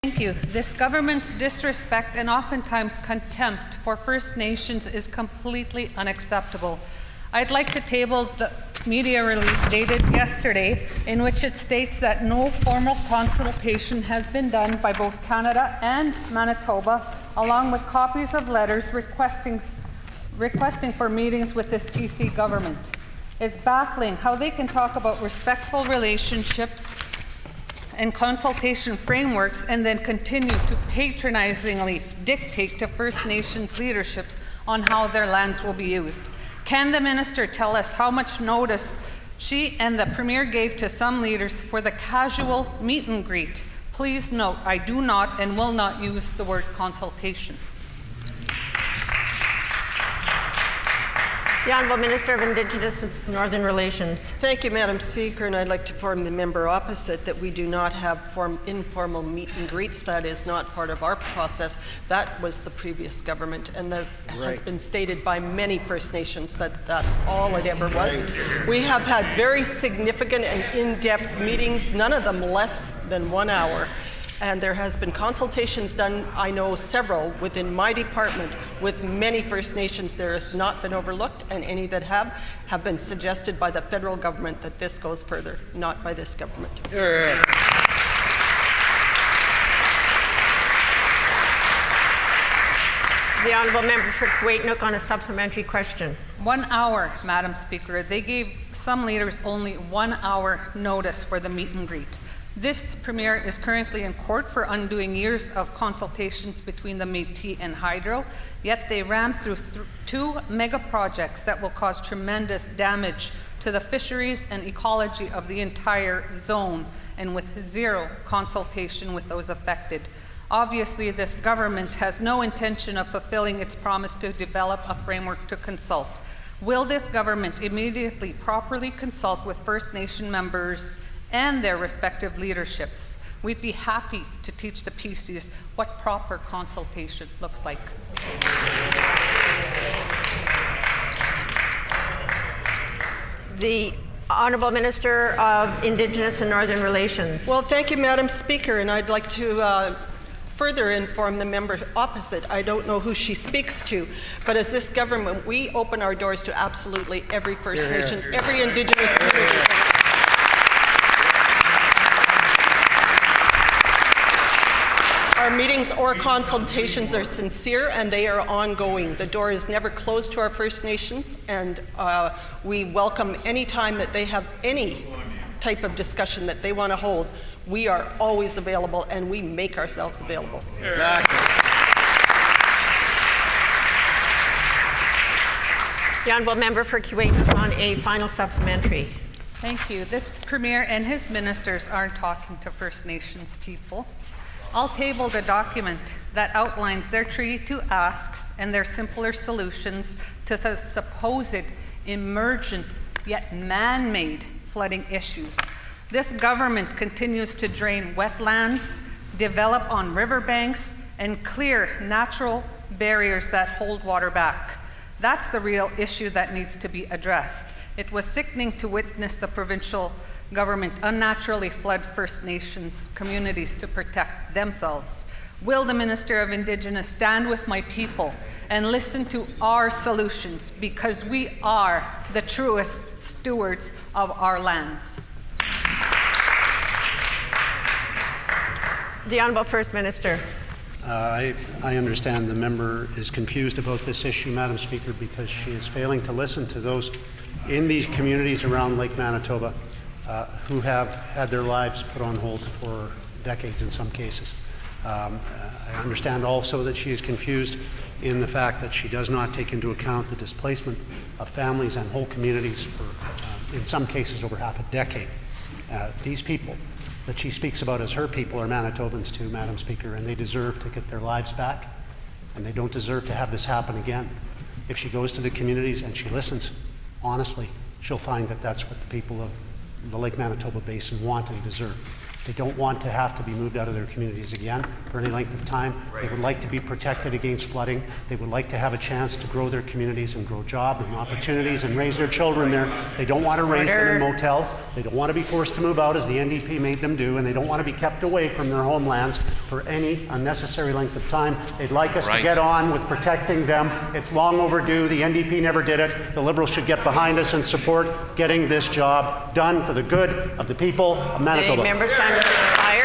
Thank you. This government's disrespect and oftentimes contempt for First Nations is completely unacceptable. I'd like to table the media release dated yesterday in which it states that no formal consultation has been done by both Canada and Manitoba, along with copies of letters requesting for meetings with this PC government. It's baffling how they can talk about respectful relationships and consultation frameworks and then continue to patronizingly dictate to First Nations leaderships on how their lands will be used. Can the minister tell us how much notice she and the Premier gave to some leaders for the casual meet and greet? Please note, I do not and will not use the word consultation. The Honourable Minister of Indigenous and Northern Relations. Thank you, Madam Speaker, and I'd like to inform the member opposite that we do not have informal meet and greets. That is not part of our process. That was the previous government, and that has been stated by many First Nations that that's all it ever was. We have had very significant and in-depth meetings, none of them less than 1 hour. And there has been consultations done, I know several, within my department with many First Nations. There has not been overlooked, and any that have been suggested by the federal government that this goes further, not by this government. The Honourable Member for Kuwait-Nook on a supplementary question. 1 hour, Madam Speaker. They gave some leaders only 1 hour notice for the meet and greet. This Premier is currently in court for undoing years of consultations between the Métis and Hydro, yet they rammed through two mega projects that will cause tremendous damage to the fisheries and ecology of the entire zone, and with zero consultation with those affected. Obviously, this government has no intention of fulfilling its promise to develop a framework to consult. Will this government immediately properly consult with First Nation members and their respective leaderships? We'd be happy to teach the PCs what proper consultation looks like. The Honourable Minister of Indigenous and Northern Relations. Well, thank you, Madam Speaker, and I'd like to further inform the member opposite. I don't know who she speaks to, but as this government, we open our doors to absolutely every First Nations, every Indigenous community. Our meetings or consultations are sincere and they are ongoing. The door is never closed to our First Nations, and we welcome any time that they have any type of discussion that they want to hold. We are always available and we make ourselves available. Exactly. The Honourable Member for Kuwait-Nook on a final supplementary. Thank you. This Premier and his ministers aren't talking to First Nations people. I'll table the document that outlines their Treaty 2 asks and their simpler solutions to the supposed emergent yet man-made flooding issues. This government continues to drain wetlands, develop on riverbanks, and clear natural barriers that hold water back. That's the real issue that needs to be addressed. It was sickening to witness the provincial government unnaturally flood First Nations communities to protect themselves. Will the Minister of Indigenous stand with my people and listen to our solutions, because we are the truest stewards of our lands? The Honourable First Minister. I understand the member is confused about this issue, Madam Speaker, because she is failing to listen to those in these communities around Lake Manitoba who have had their lives put on hold for decades in some cases. I understand also that she is confused in the fact that she does not take into account the displacement of families and whole communities for, in some cases, over half a decade. These people that she speaks about as her people are Manitobans too, Madam Speaker, and they deserve to get their lives back, and they don't deserve to have this happen again. If she goes to the communities and she listens honestly, she'll find that that's what the people of the Lake Manitoba Basin want and deserve. They don't want to have to be moved out of their communities again for any length of time. They would like to be protected against flooding. They would like to have a chance to grow their communities and grow jobs and opportunities and raise their children there. They don't want to raise them in motels. They don't want to be forced to move out as the NDP made them do, and they don't want to be kept away from their homelands for any unnecessary length of time. They'd like us to get on with protecting them. It's long overdue. The NDP never did it. The Liberals should get behind us and support getting this job done for the good of the people of Manitoba. The member's time has expired.